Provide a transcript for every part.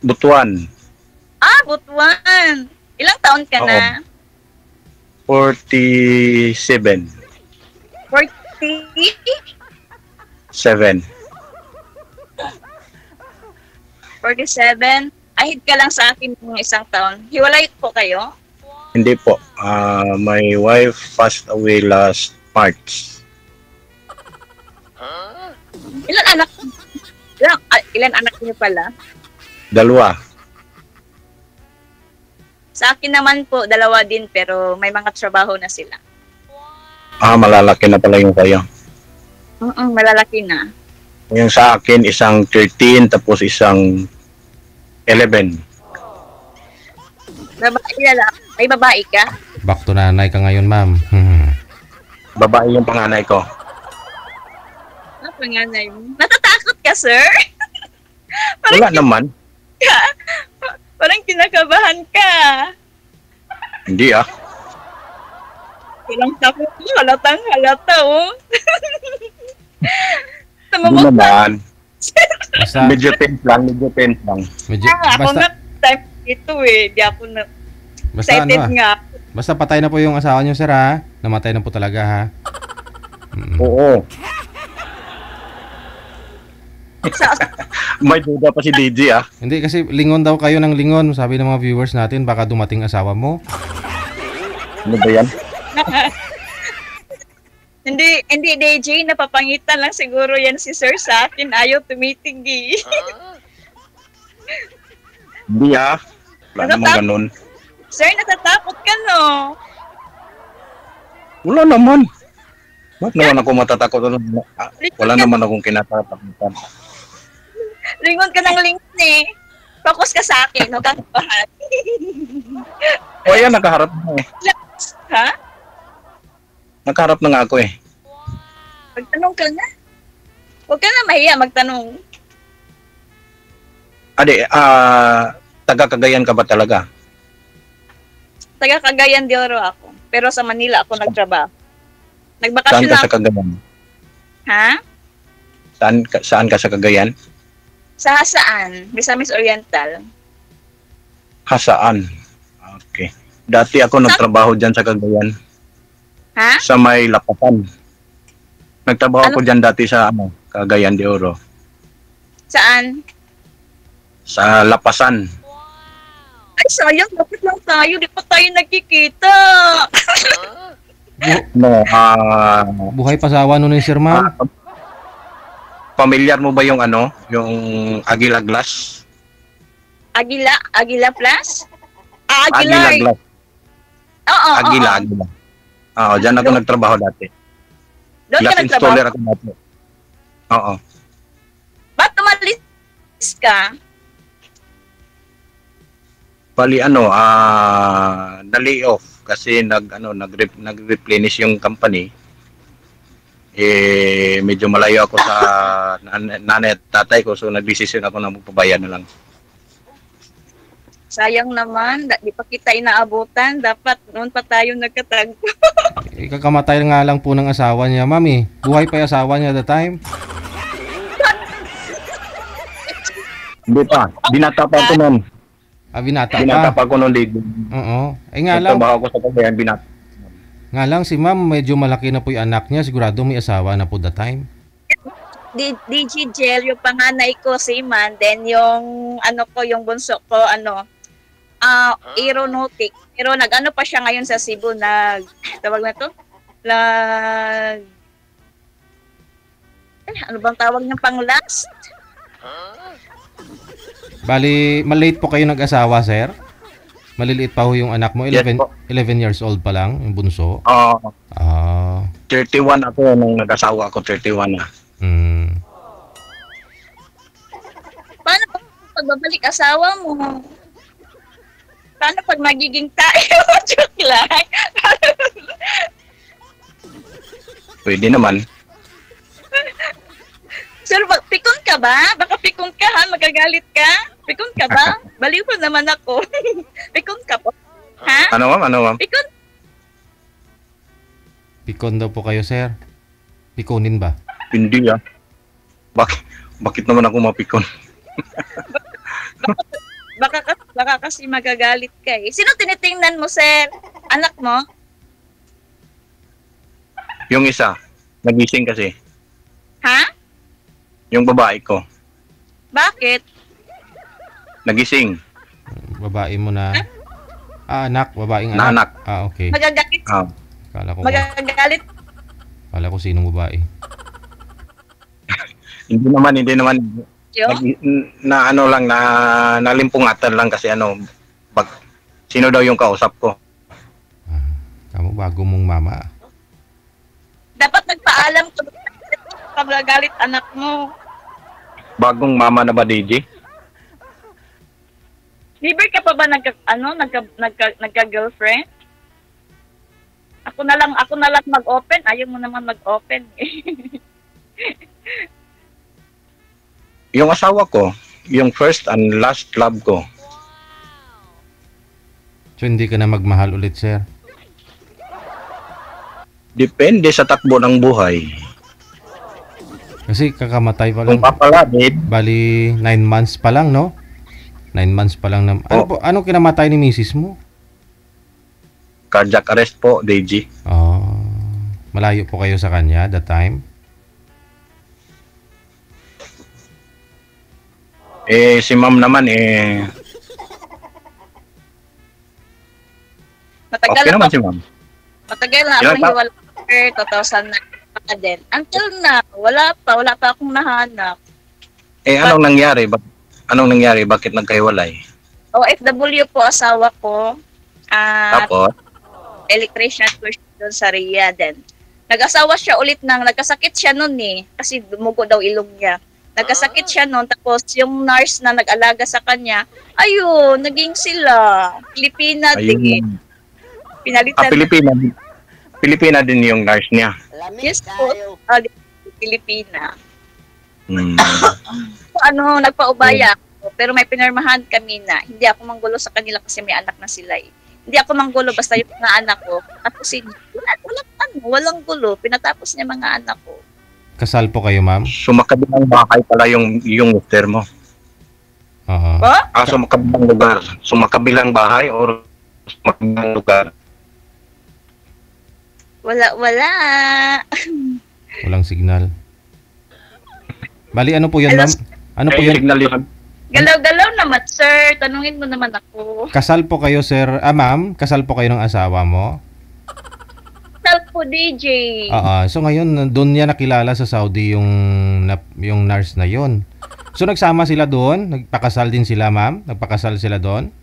Butuan. Butuan. Ilang taon ka Oo. na? 47. 40? 7. 47? Ahid ka lang sa akin ng isang taon. Hiwalay po kayo? Hindi po. My wife passed away last March. Ilan anak? Ilan anak niyo pala? 2. Sa akin naman po, 2 din pero may mga trabaho na sila. Malalaki na pala yung kayo. Malalaki na. Yung sa akin, isang 13, tapos isang 11. Babae lalaki. May babae ka? Back to nanay ka ngayon, ma'am. Babae yung panganay ko. Panganay mo. Natatakot ka, sir? Wala naman. Parang kinakabahan ka. Hindi Ilang takot mo, halatang halata, oh. Hindi naman. Basta, Medyo tense lang. medyo, Ako basta, na type ito eh. Di ako na basta excited ano nga. basta patay na po yung asawa niyo, sir, ha? Namatay na po talaga, ha? Oo. May duda pa si DJ Hindi, kasi lingon daw kayo ng lingon. Sabi ng mga viewers natin, baka dumating asawa mo. Ano ba yan? Hindi DJ, napapangitan lang siguro yan si sir sa akin. Ayaw tumitinggi. Hindi Wala namang ganun. Sir, natatakot ka, no? Wala naman. Bakit naman ako matatakot? Wala naman akong kinatatakutan. Lingon ka ng lingon eh. Focus ka sa akin, huwag kang kabahan. O yan, nakaharap na Ha? Nakaharap na nga ako eh. Magtanong ka na. Huwag ka na mahiya magtanong. Ade, taga Cagayan ka ba talaga? Taga Cagayan de Oro ako. Pero sa Manila ako nagtrabaho. Saan Nagbakasyon ka lang. sa Cagayan? Ha? Saan ka sa Cagayan? Saan? Misamis Oriental. Saan? Okay. Dati ako nagtrabaho dyan sa Cagayan. Ha? Sa may Lapatan. Nagtrabaho ako dyan dati sa Cagayan de Oro. Saan? Sa Lapasan. Ay, sayang. Dapat lang tayo. Di pa tayo nagkikita. No, Buhay pasawa nun yung sir, ma'am. Pamilyar mo ba yung yung Aguila Glass? Agila? Agila Plus? Aguila Aguilar. Glass. Oo. Aguila. Oo, dyan ako nagtrabaho dati. Doon ka Glass nagtrabaho. installer ako dati. Oo. Ba't umalis ka? Bali na-lay off kasi nag-replenish yung company. Medyo malayo ako sa nanay at tatay ko, so nagdesisyon ako na magpabayad na lang. Sayang naman. Di pa kita inaabutan. Dapat noon pa tayo nagkatagpo. Ikakamatay nga lang po ng asawa niya, ma'am, eh. Buhay pa yung asawa niya at the time. Hindi pa. Binata pa ako noon. Binata Binata pa. pa ako noon, Ligo. Oo. Nga lang, Nagtrabaho ako sa Cagayan, binata. nga lang si ma'am, medyo malaki na po yung anak niya. Sigurado may asawa na po the time. DG Gel, yung panganay ko si Man, then yung yung bunso ko, aeronautic. Pero nag-ano pa siya ngayon sa Cebu, tawag na to? Ano bang tawag ng pang-last? Bali, malate po kayo nag-asawa, sir? Maliliit pa ho yung anak mo? Yes 11, po. 11 years old pa lang, yung bunso? 31 ako nung nag-asawa ako, 31 na. Paano pag babalik asawa mo? Paano pag magiging tayo? Joke lang. Pwede naman. Sir, pikon ka ba? Baka pikon ka ha? Magagalit ka? Pikon ka ba? Baliw pa naman ako. Pikon ka po. Ha? Ano ma'am? Pikon? Pikon daw po kayo, sir. Pikonin ba? Hindi Bakit naman ako mapikon? Baka kasi magagalit ka eh. Sino tinitingnan mo, sir? Anak mo? Yung isa, nagising kasi. Ha? Yung babae ko, Bakit? nagising. Babae mo na... anak, babaeng Na anak. anak. Okay. Magagalit? Ah, Magagalit? Kala ko sinong babae. hindi naman. Yo? Na ano lang, na nalimpungatan lang kasi ano, sino daw yung kausap ko. Kamu bago mong mama. Dapat nagpaalam ko pag magagalit anak mo. Bagong mama na ba, DJ? Never ka pa ba nagka-girlfriend? Ako na lang mag-open. Ayaw mo naman mag-open. Yung asawa ko, yung first and last love ko, So hindi ka na magmahal ulit, sir? depende sa takbo ng buhay. Kasi kakamatay pa Kung lang. papalapit, Bali, 9 months pa lang, no? 9 months pa lang na... Ano kinamatay ni misis mo? cardiac arrest po, DJ. Oh, malayo po kayo sa kanya that time? Si ma'am naman, Matagal okay na naman si ma'am. Matagal na Ilan ako pa? hiwalay. 2009 pa din. Until na, wala pa akong nahanap. Anong nangyari? Anong nangyari? Bakit nagkahiwalay? OFW po asawa ko. Tapos, Electrician po siya doon sa Riyadh. Nag-asawa siya ulit nagkasakit siya noon eh. Kasi dumugo daw ilong niya. Nagkasakit siya noon, tapos yung nurse na nag-alaga sa kanya, ayun, naging sila. Pilipina din. Pinalitan. Pilipina din yung nurse niya. Yes po. Pilipina. Hmm. Nagpaubaya ako. Pero may pinirmahan kami na hindi ako manggulo sa kanila kasi may anak na sila eh. Hindi ako manggulo basta yung mga anak ko. Tapusin. Walang gulo. Pinatapos niya mga anak ko. Kasal po kayo, ma'am? Sumakabilang bahay pala yung mister mo. Oo. Ba? Sumakabilang lugar. Sumakabilang bahay or sumakabilang lugar. Wala. Walang signal. Bali, ano po yan, ma'am? Ano po yan? Signal yun. Galaw-galaw naman, sir. Tanungin mo naman ako. Kasal po kayo, sir. Ma'am, kasal po kayo ng asawa mo? Kasal po, DJ. So ngayon, doon niya nakilala sa Saudi yung nurse na yon. So nagsama sila doon? Nagpakasal din sila, ma'am? Nagpakasal sila doon?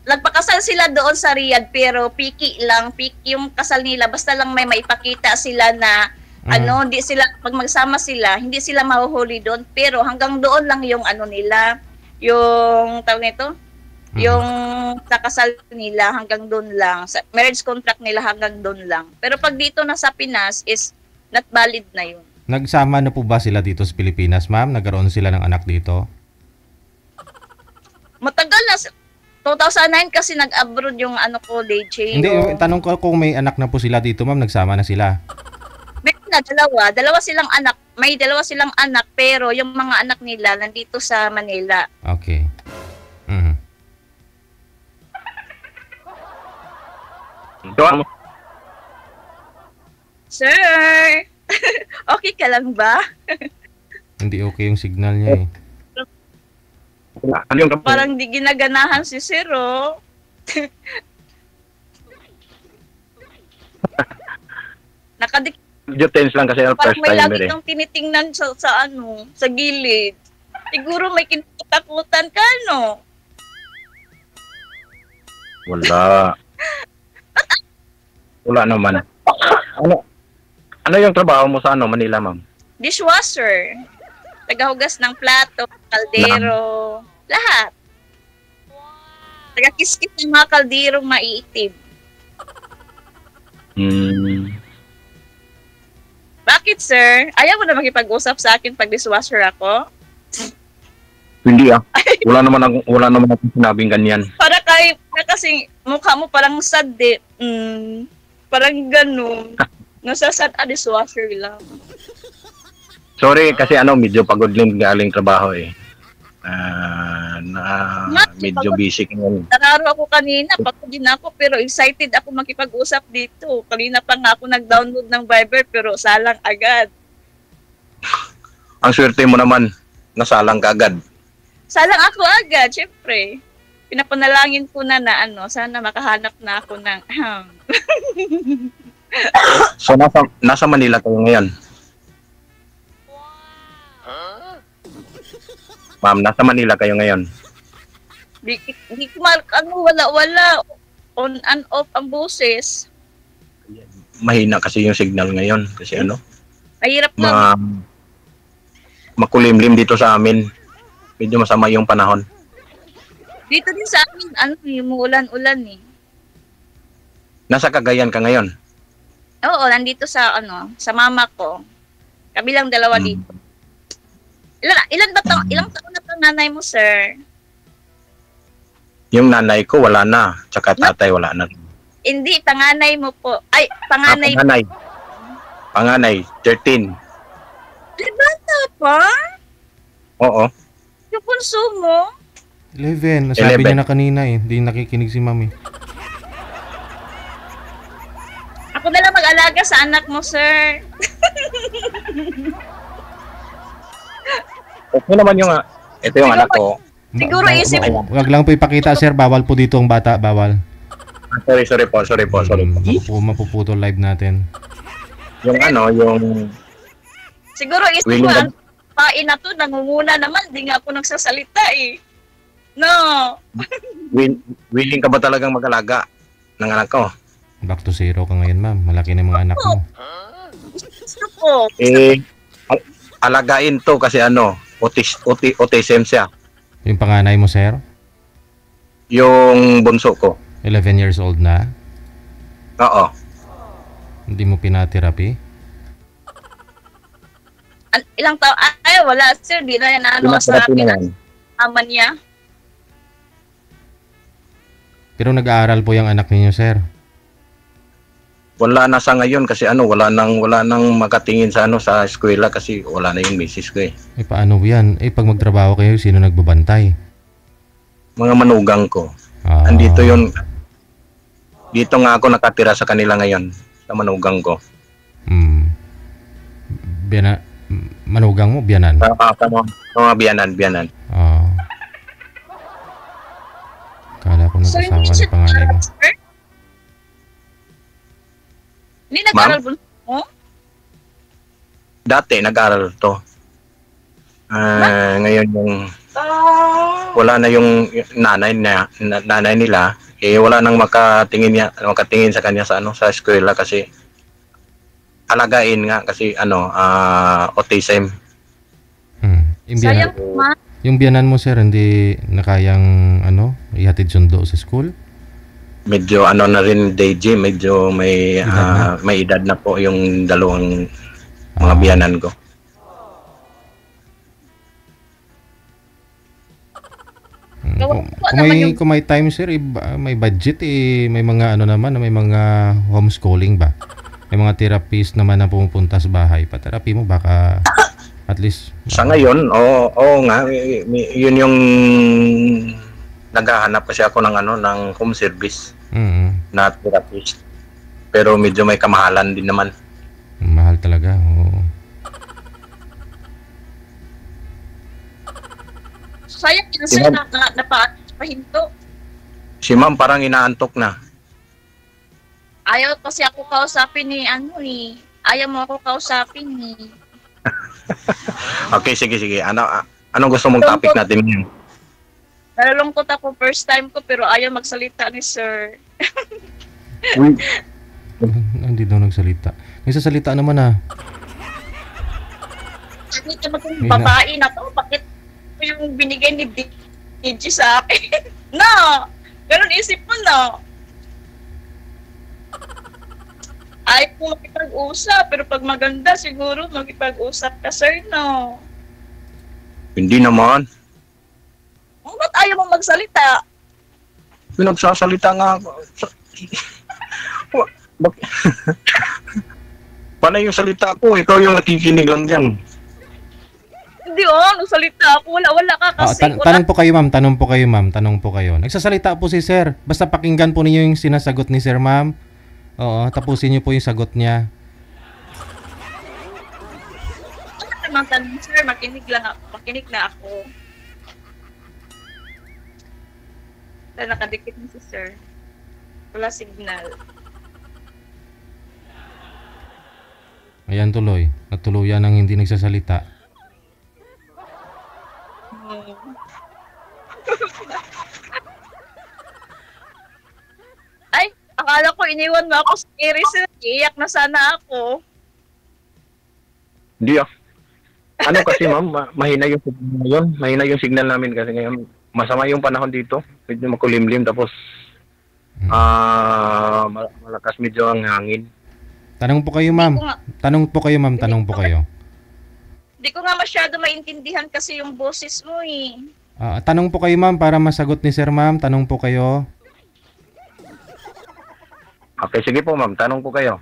Nagpakasal sila doon sa Riyadh pero picky lang. Picky yung kasal nila. Basta lang may maipakita sila na hindi sila, pag magsama sila, hindi sila mahuhuli doon. Pero hanggang doon lang yung nila, yung tawag nito, yung nakasal nila hanggang doon lang. Sa marriage contract nila hanggang doon lang. Pero pag dito na sa Pinas is not valid na yun. Nagsama na po ba sila dito sa Pilipinas, ma'am? Nagkaroon sila ng anak dito? Matagal na. 2009 kasi nag-abroad yung ko, DJ. Hindi, tanong ko kung may anak na po sila dito, ma'am. Nagsama na sila? Meron na, dalawa. Dalawa silang anak. May dalawa silang anak pero yung mga anak nila nandito sa Manila. Okay. Sir! Okay ka lang ba? Hindi okay yung signal niya eh. Parang di ginaganahan si Sir, oh. Nakadik. Video tense lang kasi Parang first may timer lagi kang tinitingnan sa gilid. Siguro may kinatakutan ka, no? Wala naman. Ano yung trabaho mo sa Manila, ma'am? Dishwasher. Tagahugas ng plato, kaldero, lahat. Tagakiskis ng mga kalderong maiitim. Bakit, sir? Ayaw mo na makipag-usap sa akin pag dishwasher ako? Hindi Wala naman akong sinabing ganyan. Para kasi mukha mo parang sad eh. Parang ganun. Nasasad dishwasher lang. Sorry kasi medyo pagod din galing trabaho eh. Medyo busy ngayon. Nararo ako kanina, pagod din ako, pero excited ako makipag-usap dito. Kanina pa nga ako nag-download ng Viber, pero salang agad. Ang swerte mo naman, nasalang ka agad. Salang ako agad, syempre. Pinapanalangin ko na sana makahanap na ako ng So, nasa Manila kayo ngayon? Ma'am, nasa Manila kayo ngayon? Di ko wala. On and off ang boses. Mahina kasi yung signal ngayon. Kasi Mahirap lang. Makulimlim dito sa amin. Medyo masama yung panahon. Dito din sa amin, umuulan-ulan eh. Nasa Cagayan ka ngayon? Oo, nandito sa mama ko. Kabilang dalawa dito. Ilang taon na pang nanay mo, sir? Yung nanay ko wala na, tsaka tatay wala na. Hindi, panganay mo po. Ay, panganay. Panganay, 13. Bata pa? Oo. Yung punso mo? 11. Nasabi 11. niya na kanina eh. Hindi nakikinig si mami. Ako na lang mag-alaga sa anak mo, sir. Okay naman ito yung anak ko. Siguro isip mo. Wag lang po ipakita, sir. Bawal po dito ang bata. Bawal. Sorry po. Mapuputol live natin. Yung Siguro isip mo, willing ang pain na to, nangunguna naman. Di nga ako nagsasalita eh. No. willing ka ba talagang mag-alaga ng anak ko? Back to zero ka ngayon, ma'am. Malaki na yung mga anak mo. Gusto ko. Alagain to kasi autism siya. Yung panganay mo, sir? Yung bunso ko. 11 years old na. Oo. Hindi mo pinatherapy? Ilang taon? Ay, wala, sir. Di na yan sa ama niya. Pero nag-aaral po yung anak ninyo, sir. Wala na sa ngayon kasi wala nang makatingin sa sa eskwela kasi wala na yung misis ko eh. Eh, paano yan? Eh, pag magtrabaho kayo, sino nagbabantay? Mga manugang ko. Ah. Andito yun. Dito nga ako nakatira sa kanila ngayon. Sa manugang ko. Manugang mo? Biyanan? Mga biyanan. Ah. Kala ko nag-asawa ng panganay mo. Hindi nag-aral mo? Dati nag-aral to. Ngayon yung wala na yung nanay nila wala nang makatingin sa kanya sa eskwela kasi alagain nga kasi autism. Sayang ma. Yung biyanan mo, sir, hindi nakayang ihatid sundo sa school? Medyo na rin DJ, medyo may edad na po yung dalawang mga biyanan ko. Kung may time, sir, may budget may mga may mga homeschooling ba? May mga therapist naman na pumupunta sa bahay. Pa-therapy mo baka at least sa ngayon, oo nga, yun yung naghahanap kasi ako ng home service na therapist. Pero medyo may kamahalan din naman. Mahal talaga. Oo. Sayang yun, sir, napahinto. Si ma'am parang inaantok na. Ayaw kasi ako kausapin Ayaw mo ako kausapin Okay, sige. Anong gusto mong topic natin ngayon? Nalulungkot ako, first time ko, pero ayaw magsalita ni sir. Hindi daw nagsalita. May sasalita naman Bakit naman kung babae na to? Bakit yung binigay ni DJ sa akin? No! Ganun isip mo, no? Ay po makipag-usap, pero pag maganda siguro makipag-usap ka, sir, no? Hindi naman. Ba't ayaw mo magsalita? Pinagsasalita nga ako. Panay yung salita ko, ikaw yung nakikinig lang dyan. di nagsalita ako. Wala ka kasi. Tanong po kayo, ma'am. Tanong po kayo. Nagsasalita po si sir. Basta pakinggan po ninyo yung sinasagot ni sir, ma'am. Oo, tapusin niyo po yung sagot niya. Ano naman tanong, sir? Makinig na ako. Nakadikit na si sir. Wala signal. Ayan tuloy. Natuluyan ng hindi nagsasalita. Ay, akala ko iniwan mo ako sa iris. Iyak na sana ako. Hindi Ano kasi ma'am, mahina yung signal ngayon. Mahina yung signal namin kasi ngayon. Masama yung panahon dito. Medyo makulimlim tapos malakas medyo ang hangin. Tanong po kayo, ma'am. Tanong po kayo. Hindi ko nga masyado maintindihan kasi yung boses mo eh. Tanong po kayo, ma'am, para masagot ni sir, ma'am. Tanong po kayo. Okay, sige po ma'am. Tanong po kayo.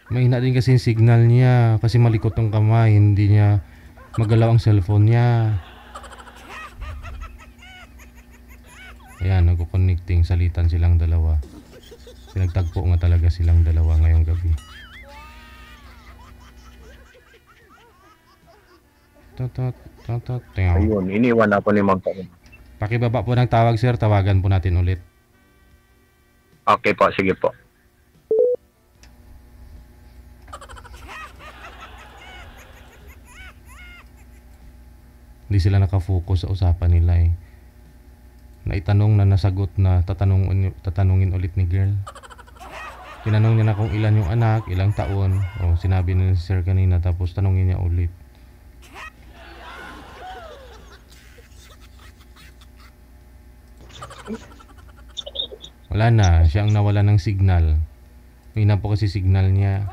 Mahina din kasi yung signal niya. Kasi malikot ang kamay. Hindi niya magalaw ang cellphone niya. Ayan, nagko-connecting. Salitan silang dalawa. Pinagtagpo nga talaga silang dalawa ngayong gabi. Ayun, iniwan na po ni ma'am. Pakibaba po ng tawag, sir. Tawagan po natin ulit. Okay po, sige po. Hindi sila nakafocus sa usapan nila eh. Naitanong na nasagot na tatanungin ulit ni girl. Tinanong niya na kung ilan yung anak, ilang taon. O sinabi ni sir kanina tapos tanungin niya ulit. Wala na, siya ang nawala ng signal. May na po kasi signal niya.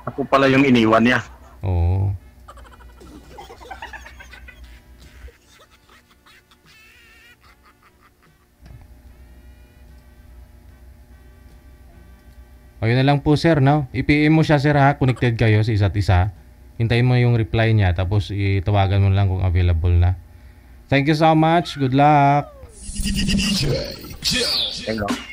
Ako pala yung iniwan niya. Oo. Ayun na lang po sir, no? I-PM mo siya sir ha, connected kayo sa isa't isa. Hintayin mo yung reply niya tapos itawagan mo lang kung available na. Thank you so much. Good luck. Thank you.